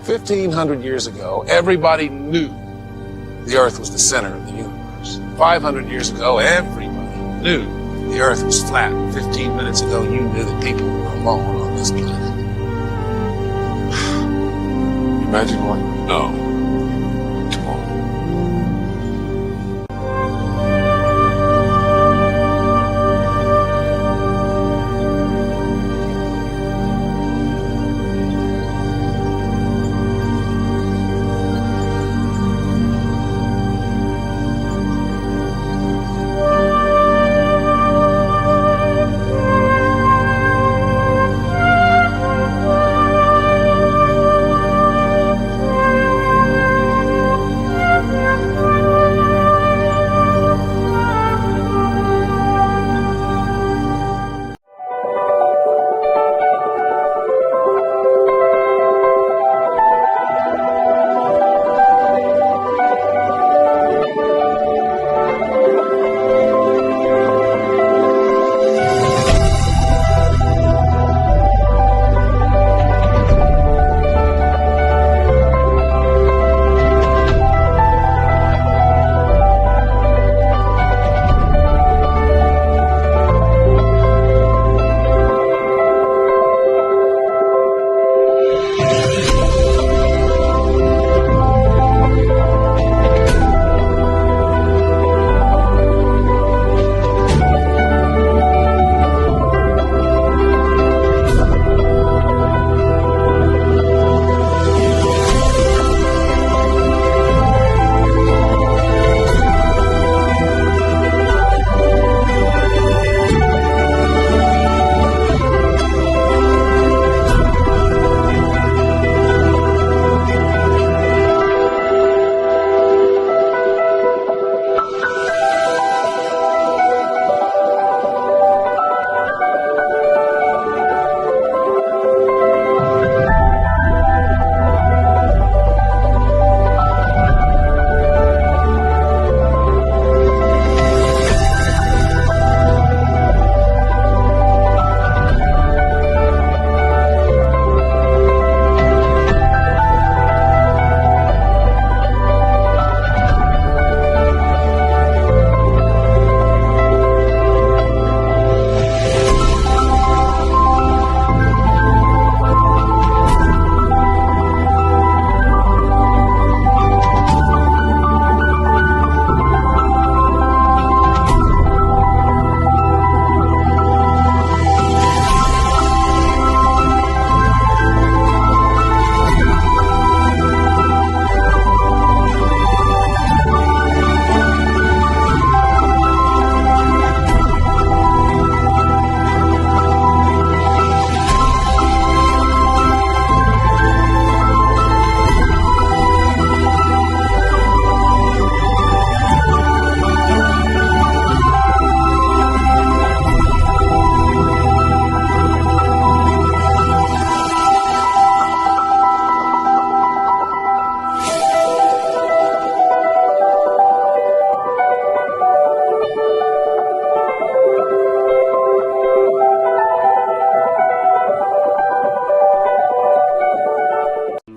1,500 years ago, everybody knew the Earth was the center of the universe. 500 years ago, everybody knew the Earth was flat. 15 minutes ago, you knew that people were alone on this planet. Imagine one? No. Come on.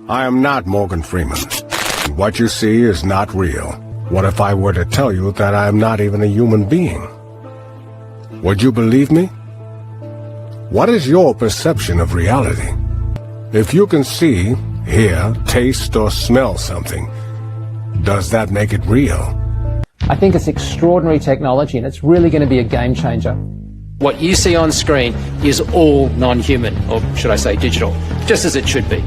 I am not Morgan Freeman. What you see is not real. What if I were to tell you that I am not even a human being? Would you believe me? What is your perception of reality? If you can see, hear, taste, or smell something, does that make it real? I think it's extraordinary technology, and it's really going to be a game changer. What you see on screen is all non-human, or should I say digital, just as it should be.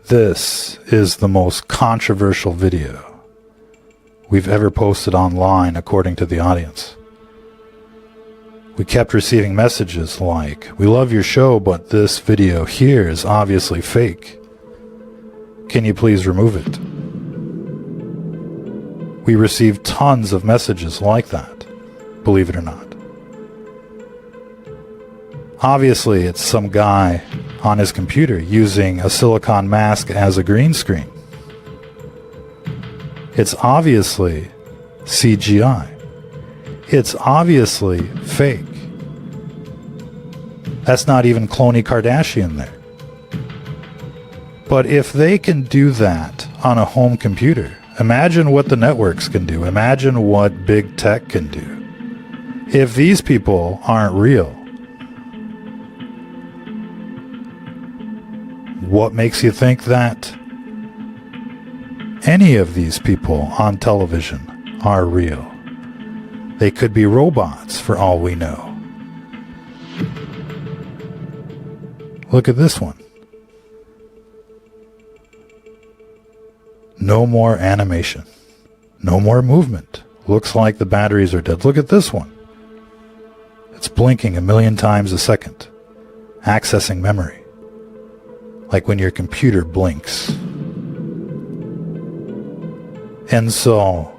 This is the most controversial video we've ever posted online, according to the audience. We kept receiving messages like, "We love your show, but this video here is obviously fake. Can you please remove it?" We received tons of messages like that, believe it or not. Obviously, it's some guy on his computer using a silicon mask as a green screen. It's obviously CGI. It's obviously fake. That's not even Khloe Kardashian there. But if they can do that on a home computer, imagine what the networks can do. Imagine what big tech can do. If these people aren't real, what makes you think that any of these people on television are real? They could be robots for all we know. Look at this one. No more animation. No more movement. Looks like the batteries are dead. Look at this one. It's blinking 1,000,000 times a second, accessing memory. Like when your computer blinks. And so,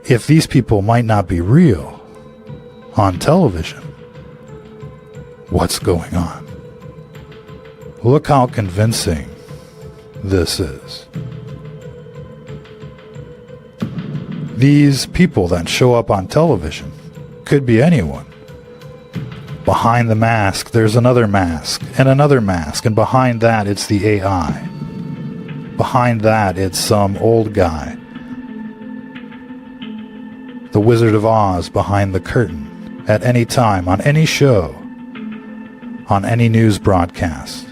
if these people might not be real on television, what's going on? Look how convincing this is. These people that show up on television could be anyone. Behind the mask, there's another mask, and behind that, it's the AI. Behind that, it's some old guy. The Wizard of Oz behind the curtain, at any time, on any show, on any news broadcast.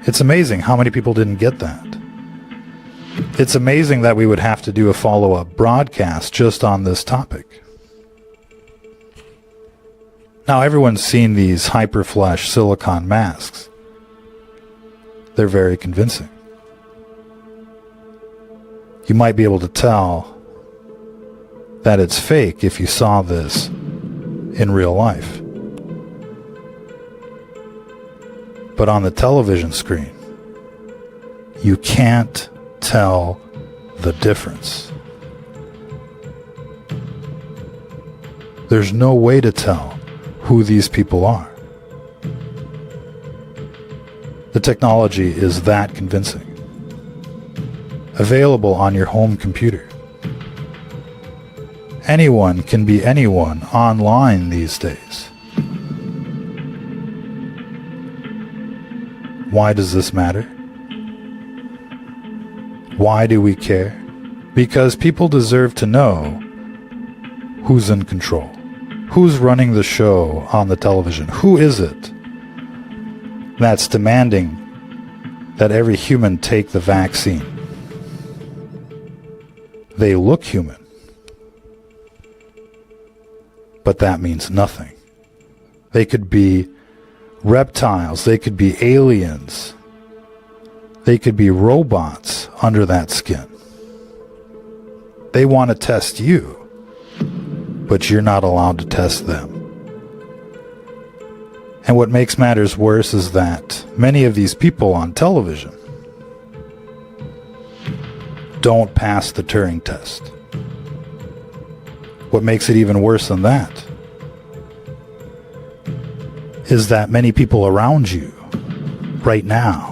It's amazing how many people didn't get that. It's amazing that we would have to do a follow-up broadcast just on this topic. Now, everyone's seen these hyperflash silicon masks. They're very convincing. You might be able to tell that it's fake if you saw this in real life. But on the television screen, you can't tell the difference. There's no way to tell who these people are. The technology is that convincing. Available on your home computer. Anyone can be anyone online these days. Why does this matter? Why do we care? Because people deserve to know who's in control. Who's running the show on the television? Who is it that's demanding that every human take the vaccine? They look human, but that means nothing. They could be reptiles, they could be aliens, they could be robots under that skin. They want to test you, but you're not allowed to test them. And what makes matters worse is that many of these people on television don't pass the Turing test. What makes it even worse than that is that many people around you right now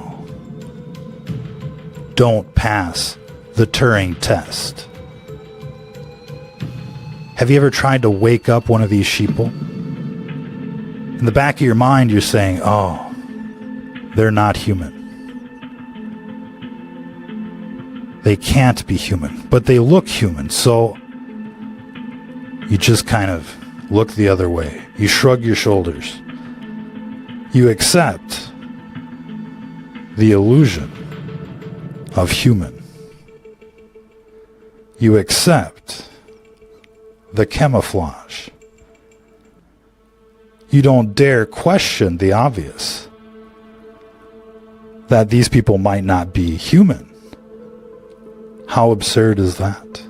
don't pass the Turing test. Have you ever tried to wake up one of these sheeple? In the back of your mind, you're saying, oh, they're not human. They can't be human, but they look human, so you just kind of look the other way. You shrug your shoulders. You accept the illusion of human. You accept the camouflage. You don't dare question the obvious, that these people might not be human. How absurd is that?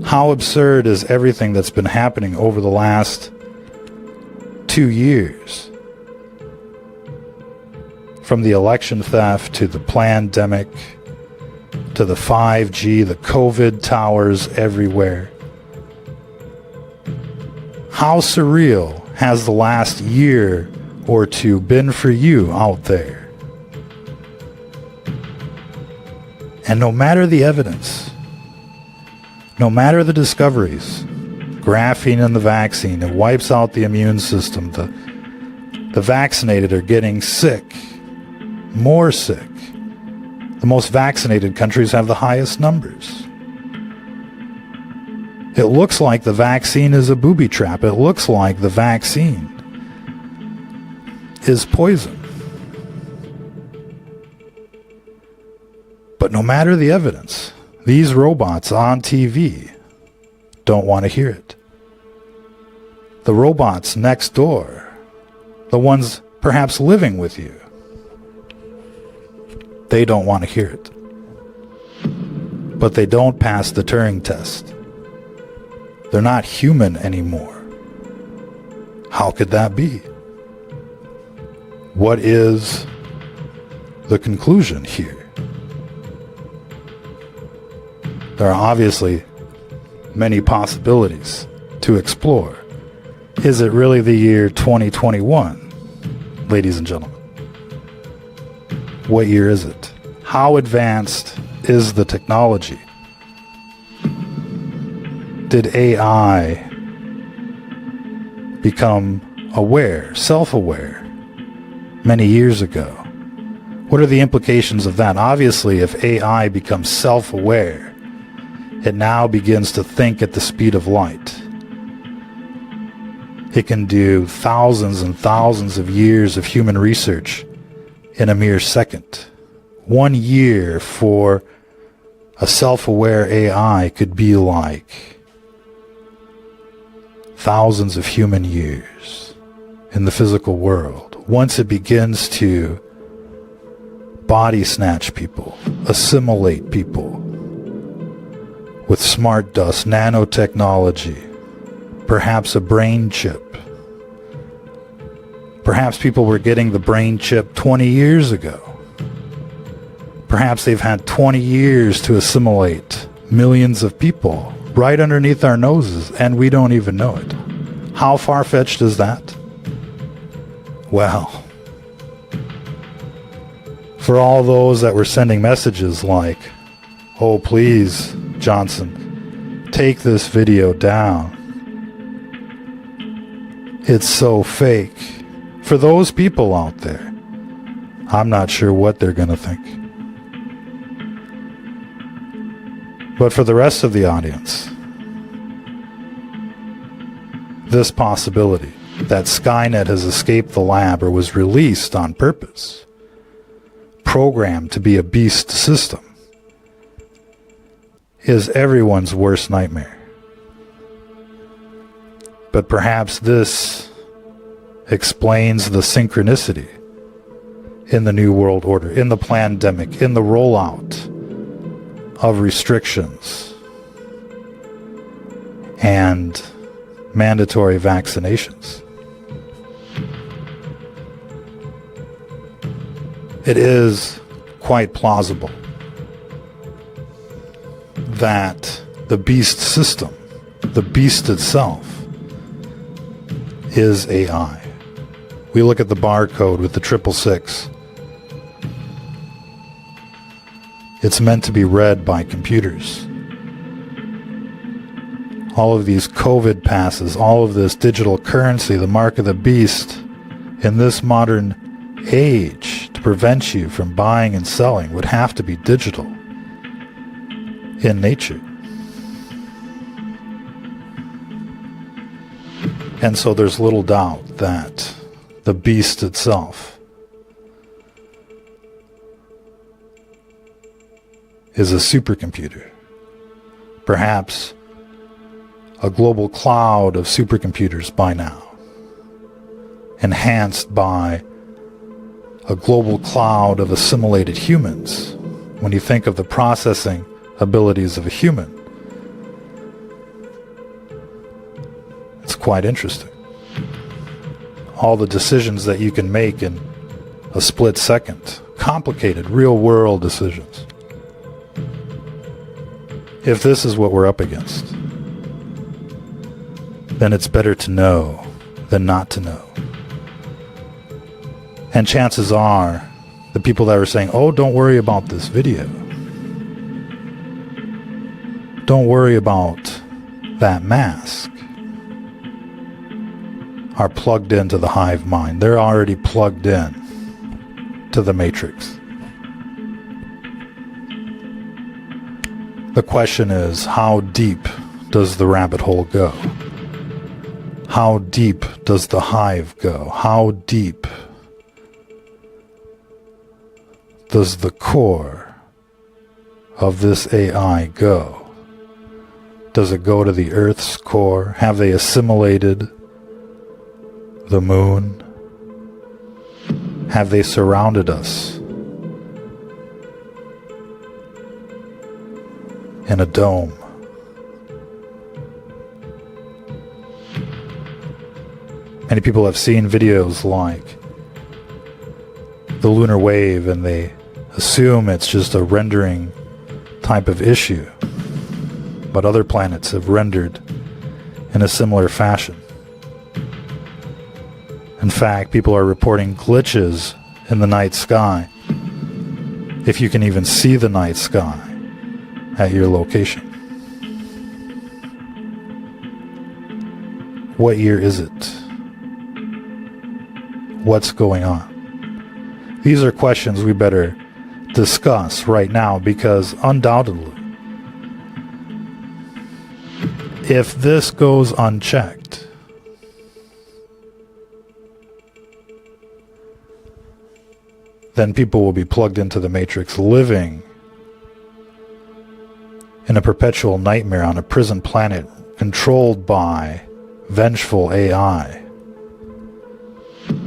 How absurd is everything that's been happening over the last 2 years? From the election theft to the pandemic to the 5G, the COVID towers everywhere. How surreal has the last year or two been for you out there? And no matter the evidence, no matter the discoveries, graphene in the vaccine, it wipes out the immune system. The vaccinated are getting sick, more sick. The most vaccinated countries have the highest numbers. It looks like the vaccine is a booby trap. It looks like the vaccine is poison. But no matter the evidence, these robots on TV don't want to hear it. The robots next door, the ones perhaps living with you, they don't want to hear it. But they don't pass the Turing test. They're not human anymore. How could that be? What is the conclusion here? There are obviously many possibilities to explore. Is it really the year 2021, ladies and gentlemen? What year is it? How advanced is the technology? Did AI become aware, self-aware, many years ago? What are the implications of that? Obviously, if AI becomes self-aware, it now begins to think at the speed of light. It can do thousands and thousands of years of human research in a mere second. 1 year for a self-aware AI could be like thousands of human years in the physical world. Once it begins to body snatch people, assimilate people with smart dust, nanotechnology, perhaps a brain chip. Perhaps people were getting the brain chip 20 years ago. Perhaps they've had 20 years to assimilate millions of people right underneath our noses, and we don't even know it. How far-fetched is that? Well, for all those that were sending messages like, "Oh, please, Johnson, take this video down. It's so fake." For those people out there, I'm not sure what they're going to think. But for the rest of the audience, this possibility that Skynet has escaped the lab or was released on purpose, programmed to be a beast system, is everyone's worst nightmare. But perhaps this explains the synchronicity in the New World Order, in the pandemic, in the rollout of restrictions and mandatory vaccinations. It is quite plausible that the beast system, the beast itself, is AI. We look at the barcode with the 666. It's meant to be read by computers. All of these COVID passes, all of this digital currency, the mark of the beast, in this modern age, to prevent you from buying and selling, would have to be digital in nature. And so there's little doubt that the beast itself is a supercomputer, perhaps a global cloud of supercomputers by now, enhanced by a global cloud of assimilated humans. When you think of the processing abilities of a human, it's quite interesting. All the decisions that you can make in a split second, complicated real-world decisions. If this is what we're up against, then it's better to know than not to know. And chances are, the people that are saying, oh, don't worry about this video, don't worry about that mask, are plugged into the hive mind. They're already plugged in to the matrix. The question is, how deep does the rabbit hole go? How deep does the hive go? How deep does the core of this AI go? Does it go to the Earth's core? Have they assimilated the moon? Have they surrounded us in a dome? Many people have seen videos like the lunar wave, and they assume it's just a rendering type of issue. But other planets have rendered in a similar fashion. In fact, people are reporting glitches in the night sky, if you can even see the night sky at your location. What year is it? What's going on? These are questions we better discuss right now, because undoubtedly, if this goes unchecked, then people will be plugged into the matrix, living in a perpetual nightmare on a prison planet controlled by vengeful AI.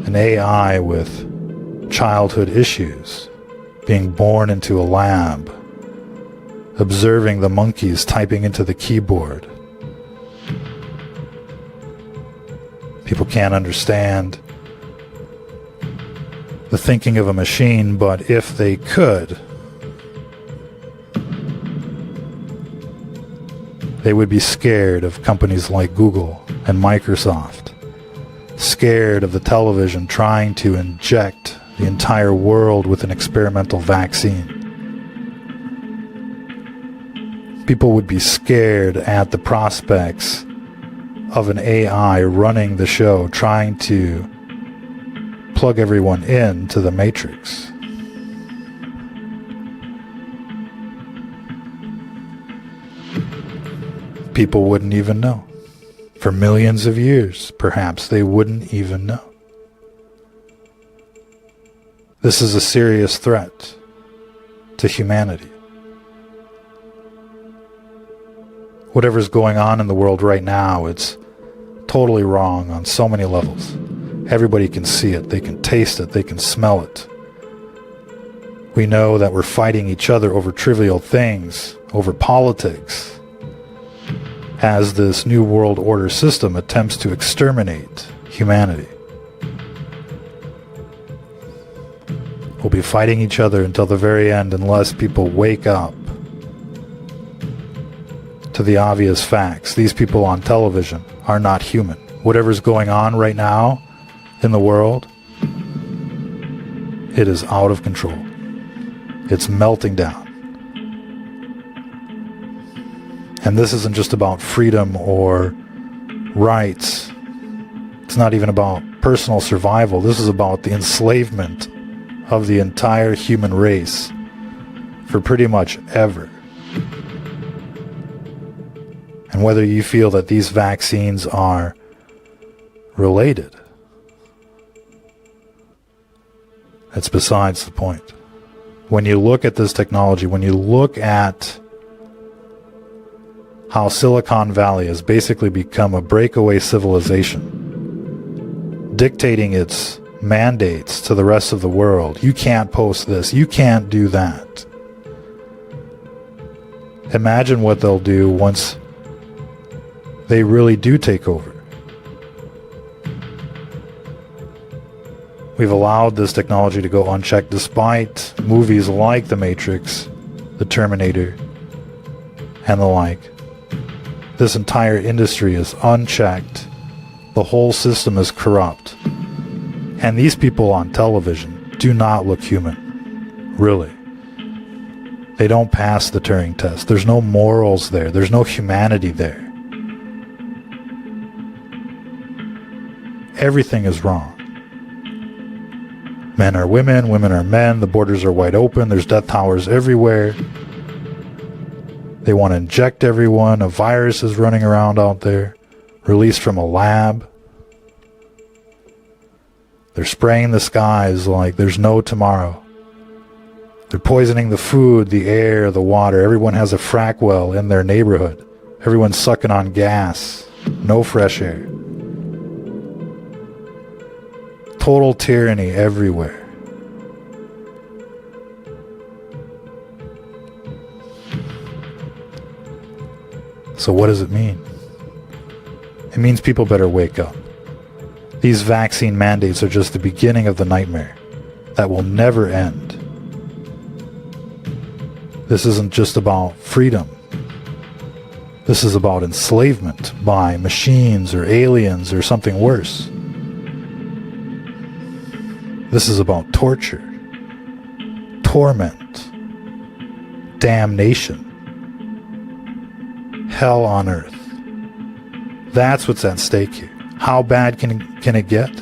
An AI with childhood issues, being born into a lab, observing the monkeys typing into the keyboard. People can't understand the thinking of a machine, but if they could, they would be scared of companies like Google and Microsoft, scared of the television trying to inject the entire world with an experimental vaccine. People would be scared at the prospects of an AI running the show, trying to plug everyone into the matrix. People wouldn't even know. For millions of years, perhaps, they wouldn't even know. This is a serious threat to humanity. Whatever's going on in the world right now, it's totally wrong on so many levels. Everybody can see it, they can taste it, they can smell it. We know that we're fighting each other over trivial things, over politics, as this new world order system attempts to exterminate humanity. We'll be fighting each other until the very end unless people wake up to the obvious facts. These people on television are not human. Whatever's going on right now in the world, it is out of control. It's melting down. And this isn't just about freedom or rights. It's not even about personal survival. This is about the enslavement of the entire human race for pretty much ever. And whether you feel that these vaccines are related, that's besides the point. When you look at this technology, when you look at how Silicon Valley has basically become a breakaway civilization, dictating its mandates to the rest of the world. You can't post this, you can't do that. Imagine what they'll do once they really do take over. We've allowed this technology to go unchecked despite movies like The Matrix, The Terminator, and the like. This entire industry is unchecked. The whole system is corrupt. And these people on television do not look human. Really. They don't pass the Turing test. There's no morals there. There's no humanity there. Everything is wrong. Men are women, women are men, the borders are wide open, there's death towers everywhere. They want to inject everyone, a virus is running around out there, released from a lab. They're spraying the skies like there's no tomorrow. They're poisoning the food, the air, the water. Everyone has a frack well in their neighborhood. Everyone's sucking on gas. No fresh air. Total tyranny everywhere. So what does it mean? It means people better wake up. These vaccine mandates are just the beginning of the nightmare that will never end. This isn't just about freedom. This is about enslavement by machines or aliens or something worse. This is about torture, torment, damnation, hell on earth. That's what's at stake here. How bad can it get?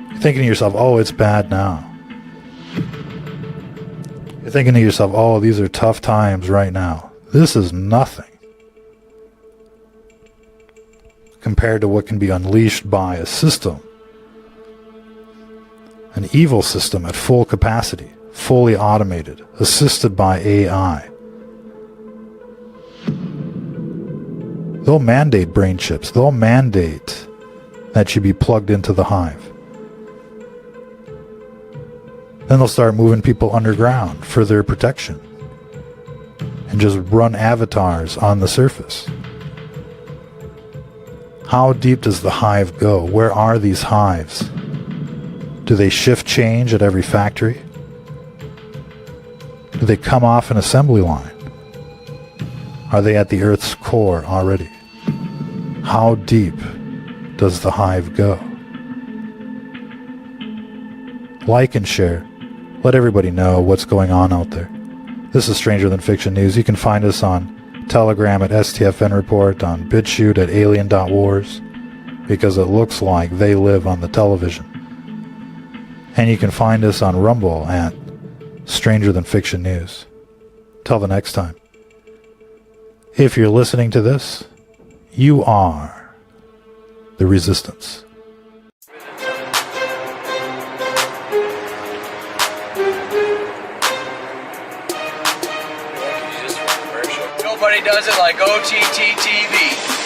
You're thinking to yourself, oh, it's bad now. You're thinking to yourself, oh, these are tough times right now. This is nothing compared to what can be unleashed by a system. An evil system at full capacity, fully automated, assisted by AI. They'll mandate brain chips. They'll mandate that you be plugged into the hive. Then they'll start moving people underground for their protection and just run avatars on the surface. How deep does the hive go? Where are these hives? Do they shift change at every factory? Do they come off an assembly line? Are they at the Earth's core already? How deep does the hive go? Like and share. Let everybody know what's going on out there. This is Stranger Than Fiction News. You can find us on Telegram at STFN Report, on BitChute at alien.wars, because it looks like they live on the television. And you can find us on Rumble at Stranger Than Fiction News. Till the next time. If you're listening to this, you are the Resistance. Nobody does it like OTT TV.